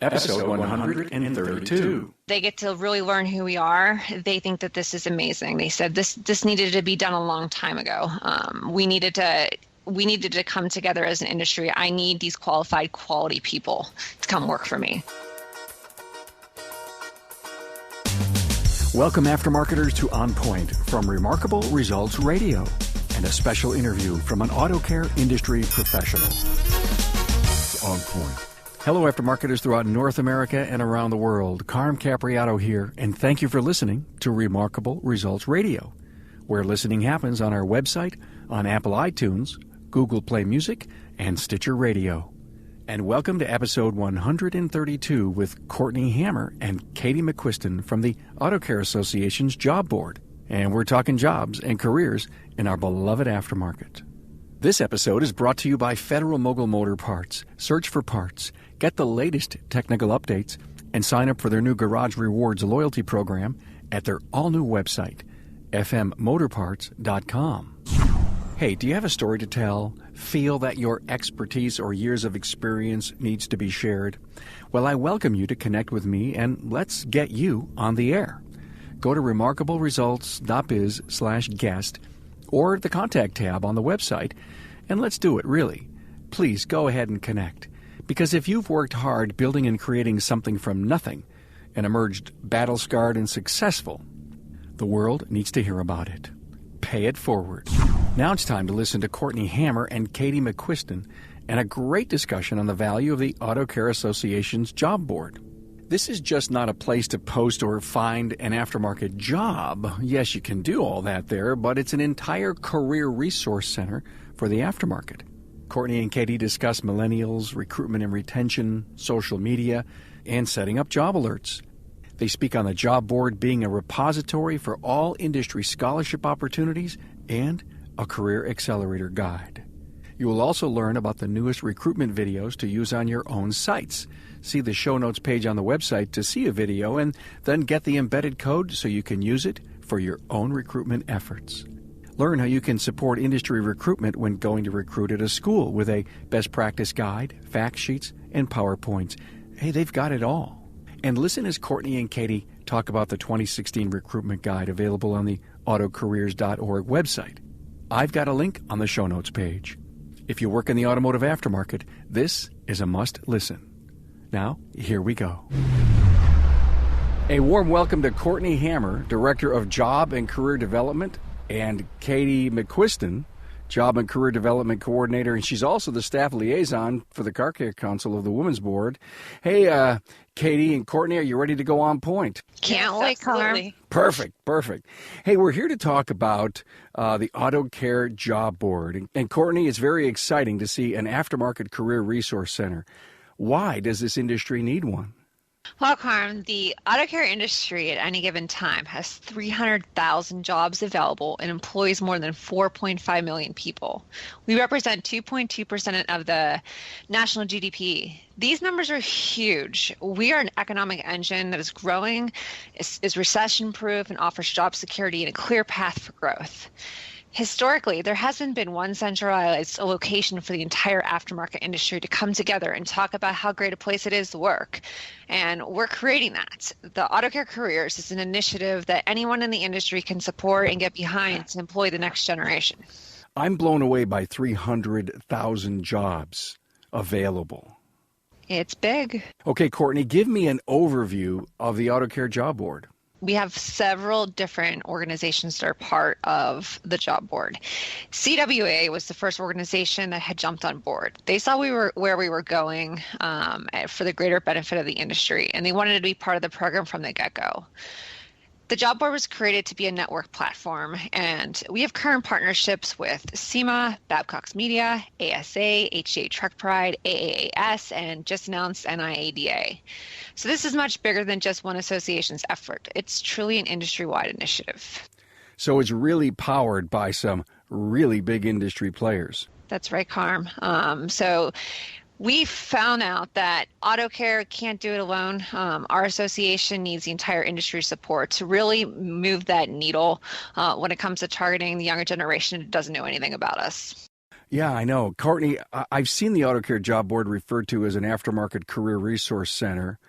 Episode 132. They get to really learn who we are. They think that this is amazing. They said this needed to be done a long time ago. We needed to come together as an industry. I need these qualified, quality people to come work for me. Welcome, aftermarketers, to On Point from Remarkable Results Radio and a special interview from an auto care industry professional. On Point. Hello, aftermarketers throughout North America and around the world. Carm Capriato here, and thank you for listening to Remarkable Results Radio, where listening happens on our website, on Apple iTunes, Google Play Music, and Stitcher Radio. And welcome to episode 132 with Courtney Hammer and Katy McQuiston from the Auto Care Association's Job Board. And we're talking jobs and careers in our beloved aftermarket. This episode is brought to you by Federal Mogul Motor Parts. Search for parts, get the latest technical updates, and sign up for their new Garage Rewards loyalty program at their all-new website, fmmotorparts.com. Hey, do you have a story to tell? Feel that your expertise or years of experience needs to be shared? Well, I welcome you to connect with me, and let's get you on the air. Go to remarkableresults.biz/guest or the contact tab on the website, and let's do it, really. Please go ahead and connect, because if you've worked hard building and creating something from nothing and emerged battle-scarred and successful, the world needs to hear about it. Pay it forward. Now it's time to listen to Courtney Hammer and Katy McQuiston and a great discussion on the value of the Auto Care Association's Job Board. This is just not a place to post or find an aftermarket job. Yes, you can do all that there, but it's an entire career resource center for the aftermarket. Courtney and Katy discuss millennials, recruitment and retention, social media, and setting up job alerts. They speak on the job board being a repository for all industry scholarship opportunities and a career accelerator guide. You will also learn about the newest recruitment videos to use on your own sites. See the show notes page on the website to see a video and then get the embedded code so you can use it for your own recruitment efforts. Learn how you can support industry recruitment when going to recruit at a school with a best practice guide, fact sheets, and PowerPoints. Hey, they've got it all. And listen as Courtney and Katy talk about the 2016 recruitment guide available on the autocareers.org website. I've got a link on the show notes page. If you work in the automotive aftermarket, this is a must listen. Now, here we go. A warm welcome to Courtney Hammer, Director of Job and Career Development, and Katy McQuiston, Job and Career Development Coordinator, and she's also the staff liaison for the Car Care Council of the Women's Board. Hey, Katy and Courtney, are you ready to go on point? Can't wait, Carm. Perfect. Hey, we're here to talk about the Auto Care Job Board. And Courtney, it's very exciting to see an aftermarket career resource center. Why does this industry need one? Well, Carm, the auto care industry at any given time has 300,000 jobs available and employs more than 4.5 million people. We represent 2.2% of the national GDP. These numbers are huge. We are an economic engine that is growing, is recession-proof, and offers job security and a clear path for growth. Historically, there hasn't been one centralized location for the entire aftermarket industry to come together and talk about how great a place it is to work. And we're creating that. The Auto Care Careers is an initiative that anyone in the industry can support and get behind to employ the next generation. I'm blown away by 300,000 jobs available. It's big. Okay, Courtney, give me an overview of the Auto Care Job Board. We have several different organizations that are part of the job board. CWA was the first organization that had jumped on board. They saw where we were going for the greater benefit of the industry, and they wanted to be part of the program from the get-go. The job board was created to be a network platform, and we have current partnerships with SEMA, Babcock's Media, ASA, HCA Truck Pride, AAAS, and just announced NIADA. So this is much bigger than just one association's effort. It's truly an industry-wide initiative. So it's really powered by some really big industry players. That's right, Carm. So we found out that auto care can't do it alone. Our association needs the entire industry support to really move that needle when it comes to targeting the younger generation that doesn't know anything about us. Yeah, I know. Courtney, I've seen the Auto Care job board referred to as an aftermarket career resource center.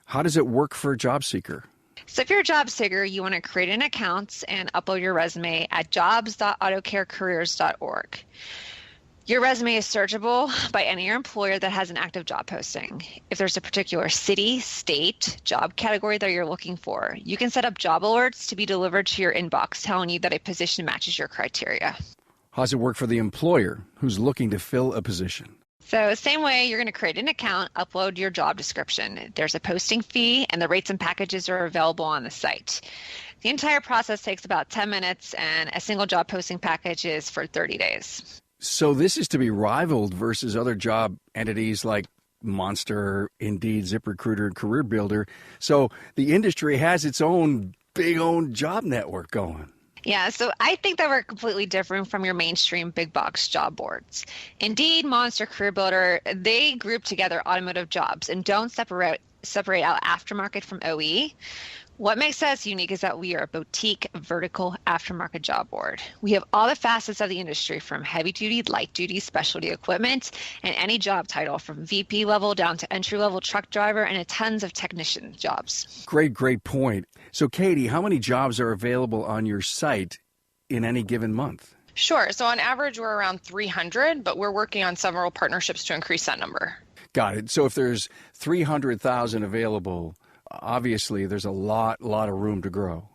How does it work for a job seeker? So if you're a job seeker, you want to create an account and upload your resume at jobs.autocarecareers.org. Your resume is searchable by any employer that has an active job posting. If there's a particular city, state, job category that you're looking for, you can set up job alerts to be delivered to your inbox telling you that a position matches your criteria. How does it work for the employer who's looking to fill a position? So same way, you're going to create an account, upload your job description. There's a posting fee, and the rates and packages are available on the site. The entire process takes about 10 minutes, and a single job posting package is for 30 days. So this is to be rivaled versus other job entities like Monster, Indeed, ZipRecruiter, and Career Builder. So the industry has its own job network going. Yeah, so I think that we're completely different from your mainstream big box job boards. Indeed, Monster, Career Builder, they group together automotive jobs and don't separate out aftermarket from OE. What makes us unique is that we are a boutique vertical aftermarket job board. We have all the facets of the industry from heavy duty, light duty, specialty equipment, and any job title from VP level down to entry level truck driver and tons of technician jobs. Great point. So Katy, how many jobs are available on your site in any given month? Sure. So on average, we're around 300, but we're working on several partnerships to increase that number. Got it. So if there's 300,000 available, obviously there's a lot of room to grow.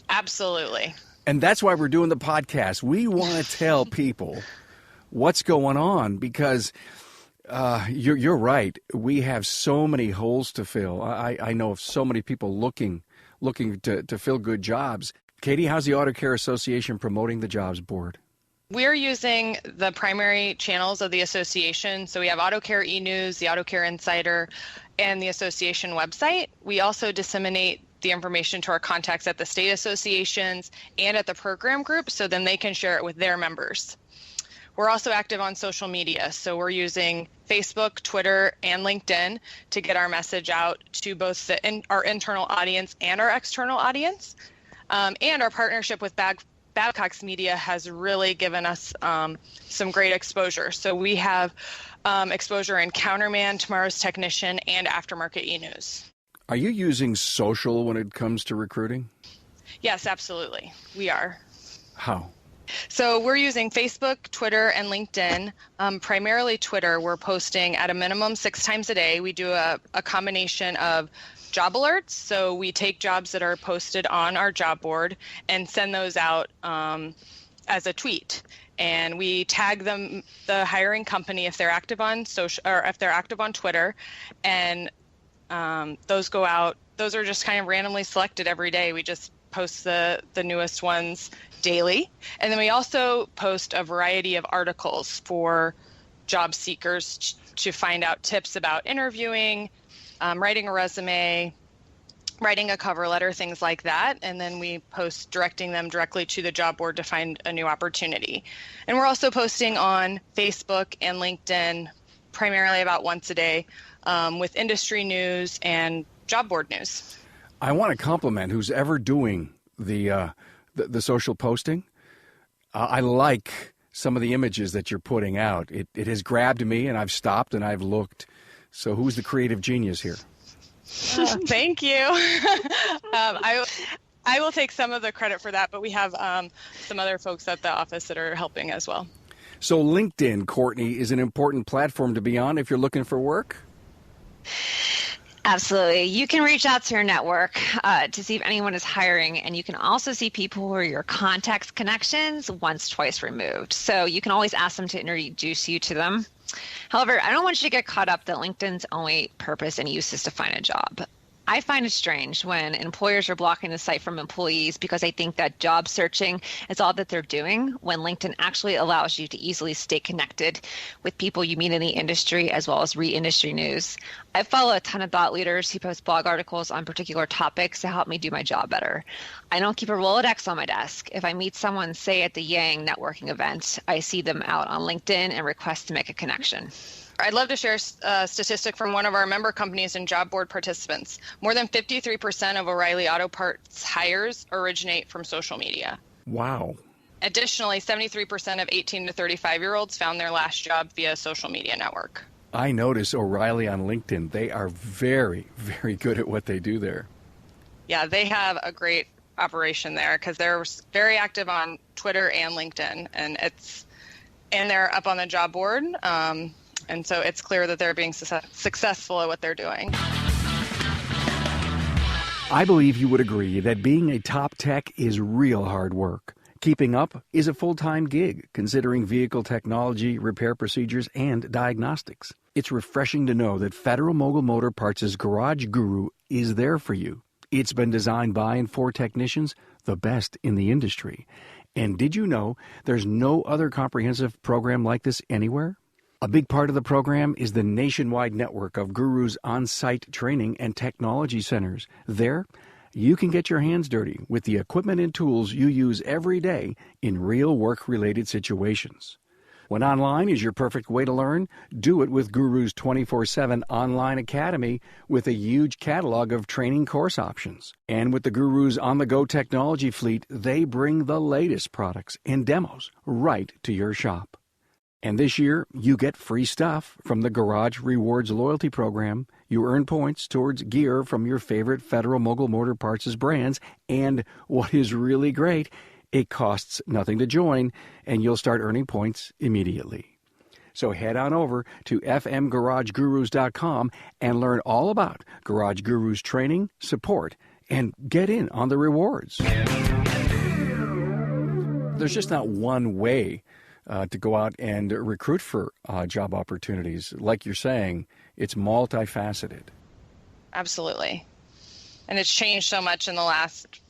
Absolutely. And that's why we're doing the podcast. We want to tell people what's going on because you're right. We have so many holes to fill. I know of so many people looking to fill good jobs. Katy, how's the Auto Care Association promoting the jobs board? We're using the primary channels of the association. So we have Auto Care e-News, the Auto Care Insider, and the association website. We also disseminate the information to our contacts at the state associations and at the program group, so then they can share it with their members. We're also active on social media. So we're using Facebook, Twitter, and LinkedIn to get our message out to both our internal audience and our external audience. And our partnership with Babcock's Media has really given us some great exposure. So we have exposure in Counterman, Tomorrow's Technician, and Aftermarket e-News. Are you using social when it comes to recruiting? Yes, absolutely. We are. How? So we're using Facebook, Twitter, and LinkedIn. Primarily Twitter. We're posting at a minimum 6 times a day. We do a combination of job alerts. So we take jobs that are posted on our job board and send those out as a tweet. And we tag them, the hiring company, if they're active on social or if they're active on Twitter, and those go out. Those are just kind of randomly selected every day. We just post the newest ones daily. And then we also post a variety of articles for job seekers to find out tips about interviewing, writing a resume, writing a cover letter, things like that. And then we post directing them directly to the job board to find a new opportunity. And we're also posting on Facebook and LinkedIn primarily about once a day with industry news and job board news. I want to compliment who's ever doing the social posting. I like some of the images that you're putting out. It has grabbed me, and I've stopped and I've looked. So who's the creative genius here? Thank you. I will take some of the credit for that, but we have some other folks at the office that are helping as well. So LinkedIn, Courtney, is an important platform to be on if you're looking for work? Absolutely. You can reach out to your network to see if anyone is hiring, and you can also see people who are your contacts connections once, twice removed. So you can always ask them to introduce you to them. However, I don't want you to get caught up that LinkedIn's only purpose and use is to find a job. I find it strange when employers are blocking the site from employees because I think that job searching is all that they're doing, when LinkedIn actually allows you to easily stay connected with people you meet in the industry as well as read industry news. I follow a ton of thought leaders who post blog articles on particular topics to help me do my job better. I don't keep a Rolodex on my desk. If I meet someone, say at the Yang networking event, I see them out on LinkedIn and request to make a connection. I'd love to share a statistic from one of our member companies and job board participants. More than 53% of O'Reilly Auto Parts hires originate from social media. Wow. Additionally, 73% of 18 to 35-year-olds found their last job via a social media network. I notice O'Reilly on LinkedIn, they are very, very good at what they do there. Yeah, they have a great operation there because they're very active on Twitter and LinkedIn, and they're up on the job board. And so it's clear that they're being successful at what they're doing. I believe you would agree that being a top tech is real hard work. Keeping up is a full-time gig, considering vehicle technology, repair procedures, and diagnostics. It's refreshing to know that Federal Mogul Motor Parts' Garage Guru is there for you. It's been designed by and for technicians, the best in the industry. And did you know there's no other comprehensive program like this anywhere? A big part of the program is the nationwide network of Guru's on-site training and technology centers. There, you can get your hands dirty with the equipment and tools you use every day in real work-related situations. When online is your perfect way to learn, do it with Guru's 24/7 online academy with a huge catalog of training course options. And with the Guru's on-the-go technology fleet, they bring the latest products and demos right to your shop. And this year, you get free stuff from the Garage Rewards loyalty program. You earn points towards gear from your favorite Federal Mogul Motor Parts' brands. And what is really great, it costs nothing to join, and you'll start earning points immediately. So head on over to fmgaragegurus.com and learn all about Garage Gurus training, support, and get in on the rewards. There's just not one way to go out and recruit for job opportunities. Like you're saying, it's multifaceted. Absolutely. And it's changed so much in the last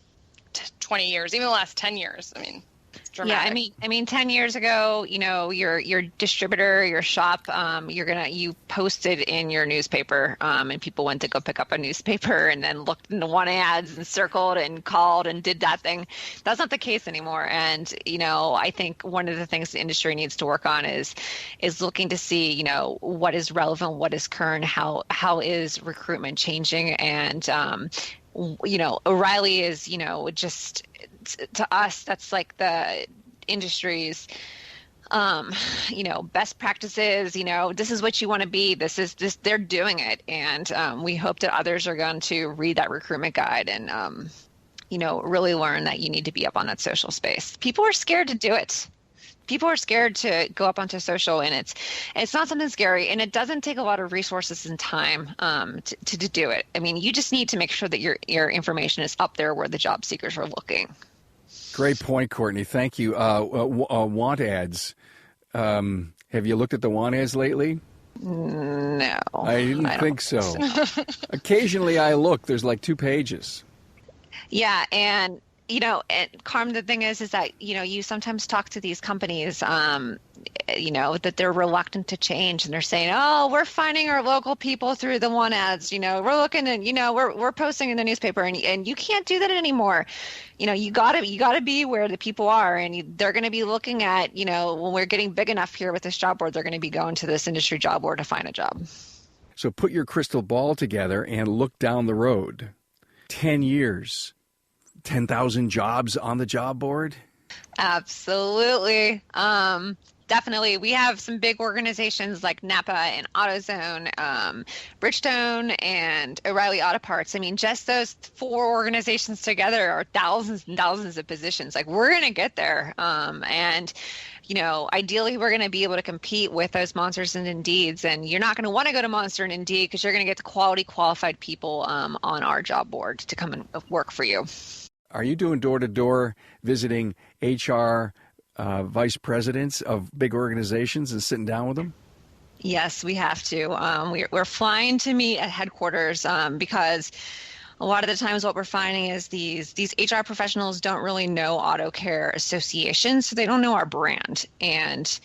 20 years, even the last 10 years. I mean, it's dramatic. Yeah, I mean, 10 years ago, your distributor, your shop, you posted in your newspaper, and people went to go pick up a newspaper and then looked into want ads and circled and called and did that thing. That's not the case anymore. And, I think one of the things the industry needs to work on is looking to see, what is relevant, what is current, how is recruitment changing, and O'Reilly is, just to us, that's like the industry's, best practices, this is what you want to be. They're doing it. And we hope that others are going to read that recruitment guide and, really learn that you need to be up on that social space. People are scared to do it. People are scared to go up onto social, and it's not something scary, and it doesn't take a lot of resources and time to do it. I mean, you just need to make sure that your information is up there where the job seekers are looking. Great point, Courtney. Thank you. Want ads. Have you looked at the want ads lately? No. I didn't think so. Occasionally I look. There's like 2 pages. Yeah, and and Carm, the thing is that, you sometimes talk to these companies, that they're reluctant to change, and they're saying, oh, we're finding our local people through the want ads, we're looking and, we're posting in the newspaper, and you can't do that anymore. You gotta be where the people are, and they're going to be looking at, when we're getting big enough here with this job board, they're going to be going to this industry job board to find a job. So put your crystal ball together and look down the road. 10 years. 10,000 jobs on the job board? Absolutely. Definitely. We have some big organizations like Napa and AutoZone, Bridgestone, and O'Reilly Auto Parts. I mean, just those 4 organizations together are thousands and thousands of positions. Like, we're going to get there. And ideally, we're going to be able to compete with those Monsters and Indeeds. And you're not going to want to go to Monster and Indeed because you're going to get the quality, qualified people on our job board to come and work for you. Are you doing door-to-door visiting HR vice presidents of big organizations and sitting down with them? Yes, we have to. We're flying to meet at headquarters because a lot of the times what we're finding is these HR professionals don't really know auto care associations, so they don't know our brand. And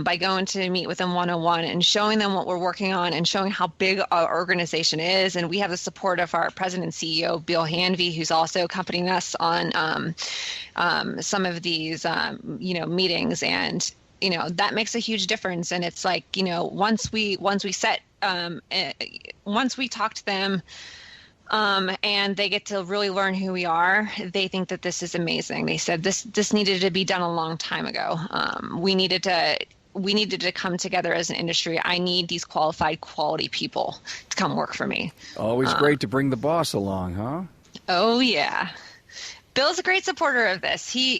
by going to meet with them one-on-one and showing them what we're working on and showing how big our organization is, and we have the support of our president and CEO, Bill Hanvey, who's also accompanying us on some of these meetings, and that makes a huge difference. And it's like, once we talk to them, and they get to really learn who we are. They think that this is amazing. They said this needed to be done a long time ago. We needed to come together as an industry. I need these qualified, quality people to come work for me. Always great to bring the boss along, huh? Oh yeah, Bill's a great supporter of this. He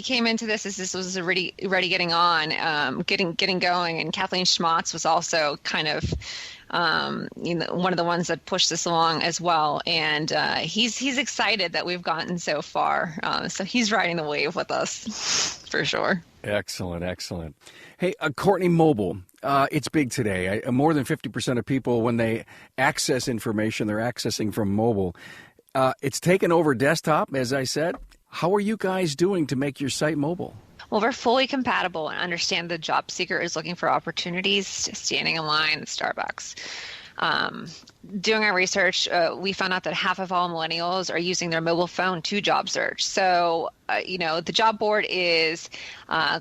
came into this as this was already getting on, getting going, and Kathleen Schmatz was also kind of one of the ones that pushed this along as well. And he's excited that we've gotten so far. So he's riding the wave with us for sure. Excellent. Hey, Courtney, mobile. It's big today. More than 50% of people, when they access information, they're accessing from mobile. It's taken over desktop, as I said. How are you guys doing to make your site mobile? Well, we're fully compatible and understand the job seeker is looking for opportunities, standing in line at Starbucks. Doing our research, we found out that half of all millennials are using their mobile phone to job search. So, the job board is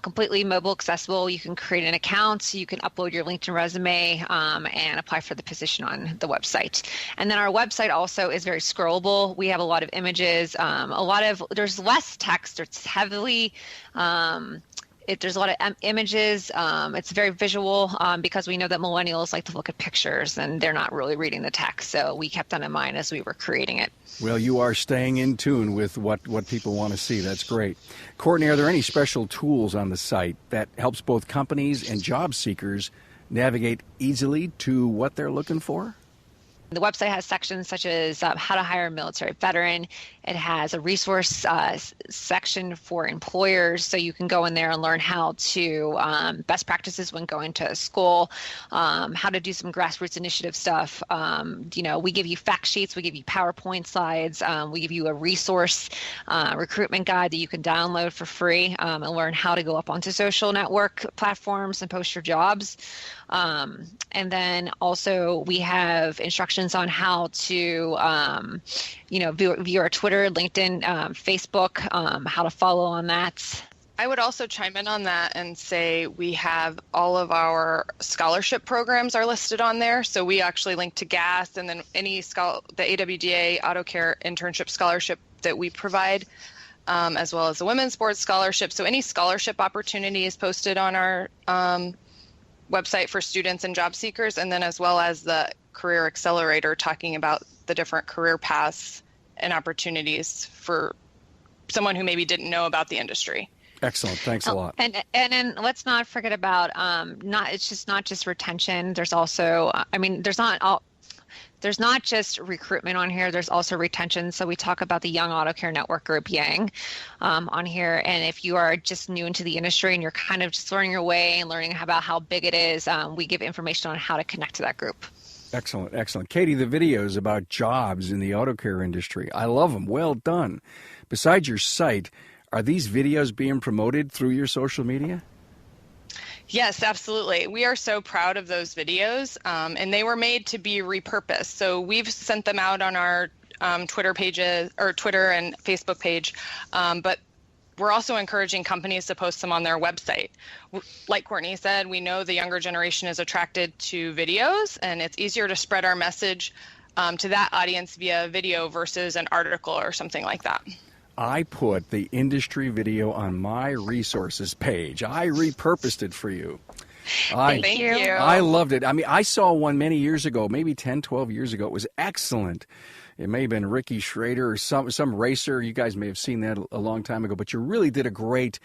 completely mobile accessible. You can create an account, you can upload your LinkedIn resume, and apply for the position on the website. And then our website also is very scrollable. We have a lot of images, there's less text. It's heavily there's a lot of images. It's very visual because we know that millennials like to look at pictures and they're not really reading the text. So we kept that in mind as we were creating it. Well, you are staying in tune with what people want to see. That's great. Courtney, are there any special tools on the site that helps both companies and job seekers navigate easily to what they're looking for? The website has sections such as how to hire a military veteran. It has a resource section for employers, so you can go in there and learn how to best practices when going to school, how to do some grassroots initiative stuff. We give you fact sheets, we give you PowerPoint slides, we give you a resource recruitment guide that you can download for free and learn how to go up onto social network platforms and post your jobs. And then also we have instructions on how to, view our Twitter, LinkedIn, Facebook, how to follow on that. I would also chime in on that and say we have all of our scholarship programs are listed on there. So we actually link to GAS and then the AWDA Auto Care Internship Scholarship that we provide, as well as the Women's Sports Scholarship. So any scholarship opportunity is posted on our website for students and job seekers, and then as well as the Career Accelerator talking about the different career paths and opportunities for someone who maybe didn't know about the industry. Excellent. Thanks a lot. And then let's not forget about it's not just retention. There's also there's not just recruitment on here. There's also retention. So we talk about the Young Auto Care Network Group, Yang, on here. And if you are just new into the industry and you're kind of just learning your way and learning about how big it is, we give information on how to connect to that group. Excellent. Katy, the videos about jobs in the auto care industry, I love them. Well done. Besides your site, are these videos being promoted through your social media? Yes, absolutely. We are so proud of those videos, and they were made to be repurposed. So we've sent them out on our Twitter pages or Twitter and Facebook page, but we're also encouraging companies to post them on their website. Like Courtney said, we know the younger generation is attracted to videos, and it's easier to spread our message to that audience via video versus an article or something like that. I put the industry video on my resources page. I repurposed it for you. Thank you. I loved it. I mean, I saw one many years ago, maybe 10, 12 years ago. It was excellent. It may have been Ricky Schrader or some racer. You guys may have seen that a long time ago, but you really did a great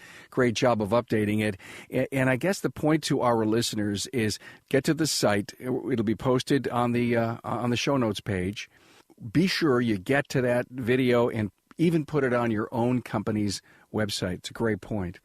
job of updating it. And I guess the point to our listeners is get to the site. It'll be posted on the show notes page. Be sure you get to that video and even put it on your own company's website. It's a great point.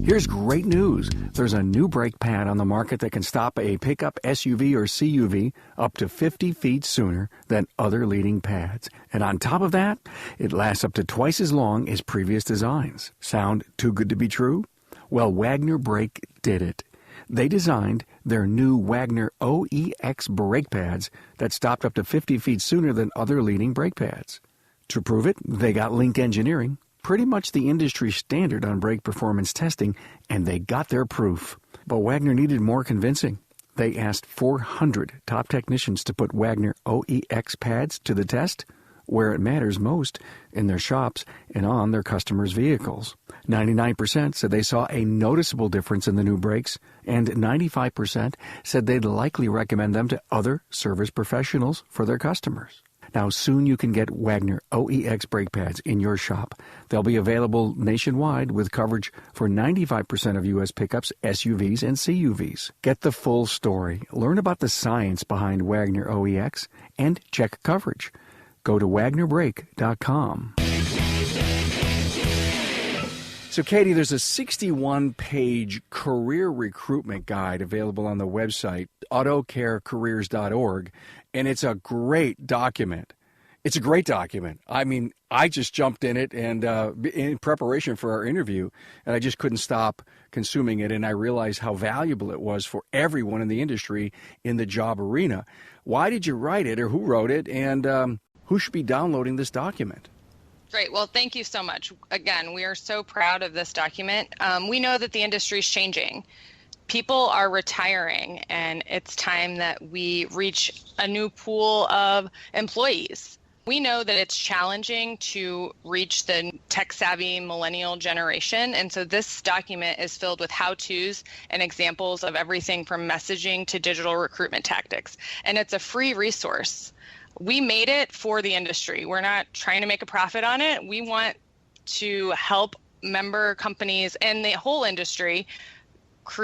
Here's great news. There's a new brake pad on the market that can stop a pickup SUV or CUV up to 50 feet sooner than other leading pads. And on top of that, it lasts up to twice as long as previous designs. Sound too good to be true? Well, Wagner Brake did it. They designed their new Wagner OEX brake pads that stopped up to 50 feet sooner than other leading brake pads. To prove it, they got Link Engineering, pretty much the industry standard on brake performance testing, and they got their proof. But Wagner needed more convincing. They asked 400 top technicians to put Wagner OEX pads to the test where it matters most, in their shops and on their customers' vehicles. 99% said they saw a noticeable difference in the new brakes, and 95% said they'd likely recommend them to other service professionals for their customers. Now, soon you can get Wagner OEX brake pads in your shop. They'll be available nationwide with coverage for 95% of U.S. pickups, SUVs, and CUVs. Get the full story. Learn about the science behind Wagner OEX and check coverage. Go to WagnerBrake.com. So, Katy, there's a 61-page career recruitment guide available on the website, autocarecareers.org, and it's a great document. It's a great document. I mean, I just jumped in it and in preparation for our interview, and I just couldn't stop consuming it, and I realized how valuable it was for everyone in the industry in the job arena. Why did you write it, or who wrote it, and who should be downloading this document? Great. Well, thank you so much. Again, we are so proud of this document. We know that the industry is changing. People are retiring, and it's time that we reach a new pool of employees. We know that it's challenging to reach the tech-savvy millennial generation, and so this document is filled with how-tos and examples of everything from messaging to digital recruitment tactics, and it's a free resource. We made it for the industry. We're not trying to make a profit on it. We want to help member companies and the whole industry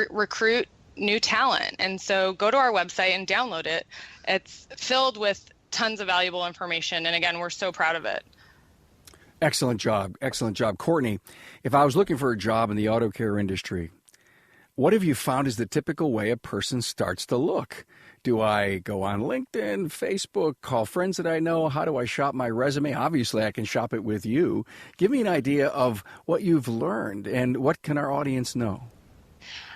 recruit new talent. And so go to our website and download it. It's filled with tons of valuable information. And again, we're so proud of it. Excellent job. Excellent job. Courtney, if I was looking for a job in the auto care industry, what have you found is the typical way a person starts to look? Do I go on LinkedIn, Facebook, call friends that I know? How do I shop my resume? Obviously, I can shop it with you. Give me an idea of what you've learned and what can our audience know?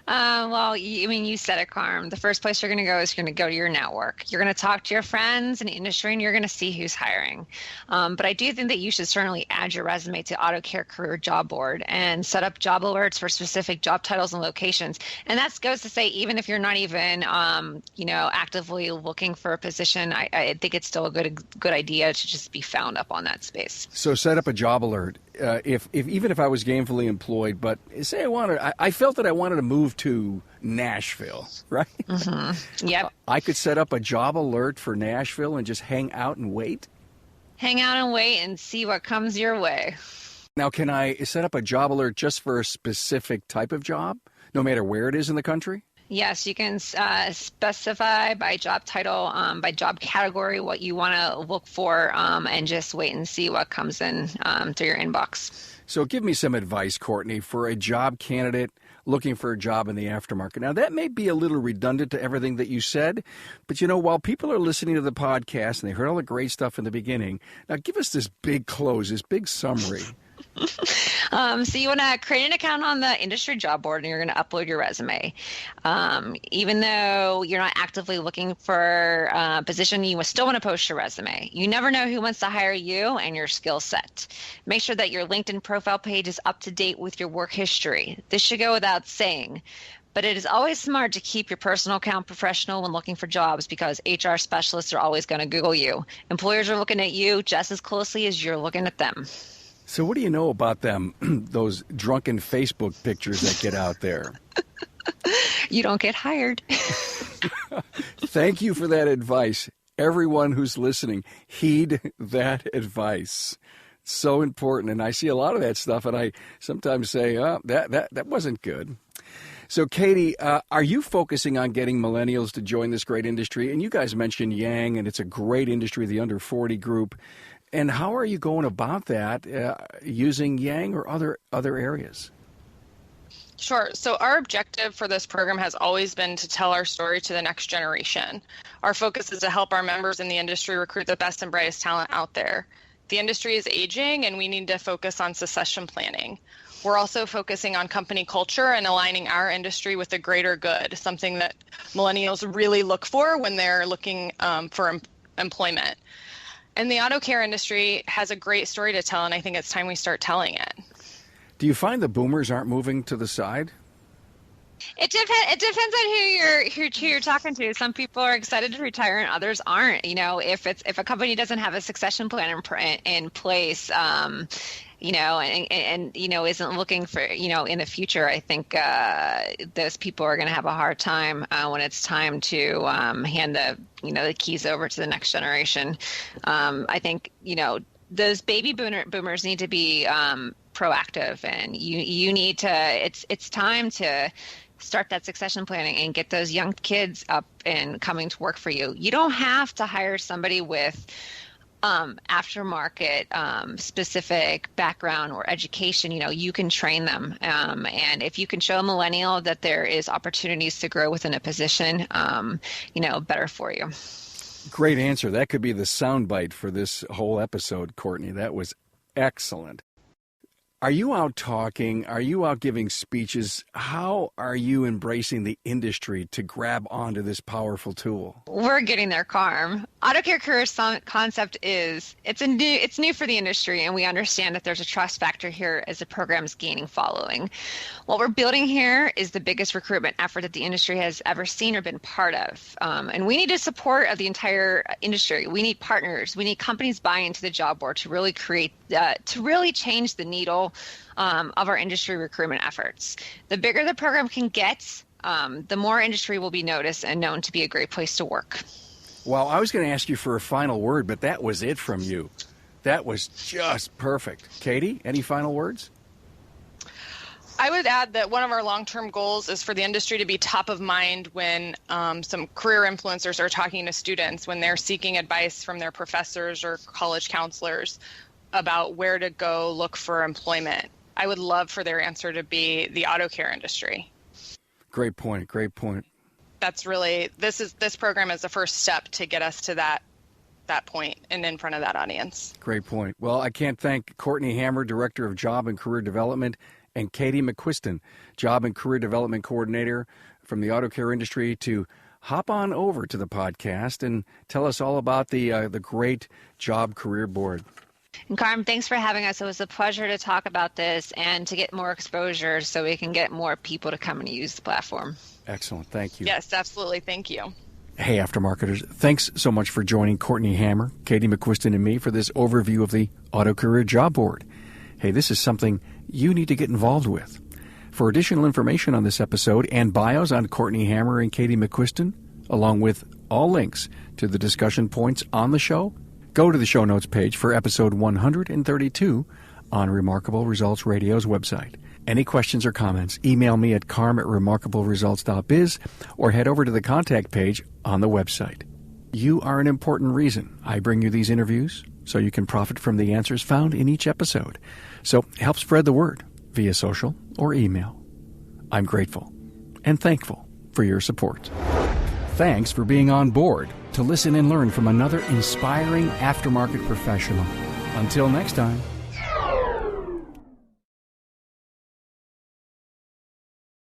Well, you said it, Carm. The first place you're going to go is you're going to go to your network. You're going to talk to your friends in the industry, and you're going to see who's hiring. But I do think that you should certainly add your resume to Auto Care Career Job Board and set up job alerts for specific job titles and locations. And that goes to say, even if you're not even, actively looking for a position, I think it's still a good idea to just be found up on that space. So set up a job alert. Even if I was gainfully employed, but say I felt that I wanted to move to Nashville, right? Mm-hmm. Yep. I could set up a job alert for Nashville and just hang out and wait. Hang out and wait and see what comes your way. Now, can I set up a job alert just for a specific type of job, no matter where it is in the country? Yes, you can specify by job title, by job category, what you want to look for, and just wait and see what comes in through your inbox. So give me some advice, Courtney, for a job candidate looking for a job in the aftermarket. Now, that may be a little redundant to everything that you said, but, while people are listening to the podcast and they heard all the great stuff in the beginning, now give us this big close, this big summary. So you want to create an account on the industry job board, and you're going to upload your resume. Even though you're not actively looking for a position, you still want to post your resume. You never know who wants to hire you and your skill set. Make sure that your LinkedIn profile page is up to date with your work history. This should go without saying. But it is always smart to keep your personal account professional when looking for jobs, because HR specialists are always going to Google you. Employers are looking at you just as closely as you're looking at them. So what do you know about them, those drunken Facebook pictures that get out there? You don't get hired. Thank you for that advice. Everyone who's listening, heed that advice. So important. And I see a lot of that stuff, and I sometimes say, that wasn't good. So, Katy, are you focusing on getting millennials to join this great industry? And you guys mentioned Yang, and it's a great industry, the under 40 group. And how are you going about that using Yang or other areas? Sure. So our objective for this program has always been to tell our story to the next generation. Our focus is to help our members in the industry recruit the best and brightest talent out there. The industry is aging, and we need to focus on succession planning. We're also focusing on company culture and aligning our industry with the greater good, something that millennials really look for when they're looking for employment. And the auto care industry has a great story to tell, and I think it's time we start telling it. Do you find the boomers aren't moving to the side? It depends on who you're talking to. Some people are excited to retire, and others aren't. If a company doesn't have a succession plan in place, and isn't looking for in the future, I think those people are going to have a hard time when it's time to hand the keys over to the next generation. I think those baby boomers need to be proactive, and you need to. It's time to start that succession planning and get those young kids up and coming to work for you. You don't have to hire somebody with aftermarket specific background or education. You can train them, and if you can show a millennial that there is opportunities to grow within a position, better for you. Great answer. That could be the soundbite for this whole episode, Courtney. That was excellent. Are you out talking? Are you out giving speeches? How are you embracing the industry to grab onto this powerful tool? We're getting there, Carm. AutoCare Career concept it's new for the industry, and we understand that there's a trust factor here as the program is gaining following. What we're building here is the biggest recruitment effort that the industry has ever seen or been part of. And we need the support of the entire industry. We need partners. We need companies buying into the job board to really change the needle of our industry recruitment efforts. The bigger the program can get, the more industry will be noticed and known to be a great place to work. Well, I was going to ask you for a final word, but that was it from you. That was just perfect. Katy, any final words? I would add that one of our long-term goals is for the industry to be top of mind when some career influencers are talking to students, when they're seeking advice from their professors or college counselors about where to go look for employment. I would love for their answer to be the auto care industry. Great point. Great point. That's really, this program is the first step to get us to that point and in front of that audience. Great point. Well, I can't thank Courtney Hammer, Director of Job and Career Development, and Katy McQuiston, Job and Career Development Coordinator from the auto care industry, to hop on over to the podcast and tell us all about the great Job Career Board. And Carm, thanks for having us. It was a pleasure to talk about this and to get more exposure so we can get more people to come and use the platform. Excellent. Thank you. Yes, absolutely. Thank you. Hey, Aftermarketers. Thanks so much for joining Courtney Hammer, Katy McQuiston, and me for this overview of the Auto Career Job Board. Hey, this is something you need to get involved with. For additional information on this episode and bios on Courtney Hammer and Katy McQuiston, along with all links to the discussion points on the show, go to the show notes page for episode 132 on Remarkable Results Radio's website. Any questions or comments, email me at carm@remarkableresults.biz or head over to the contact page on the website. You are an important reason I bring you these interviews, so you can profit from the answers found in each episode. So help spread the word via social or email. I'm grateful and thankful for your support. Thanks for being on board to listen and learn from another inspiring aftermarket professional. Until next time.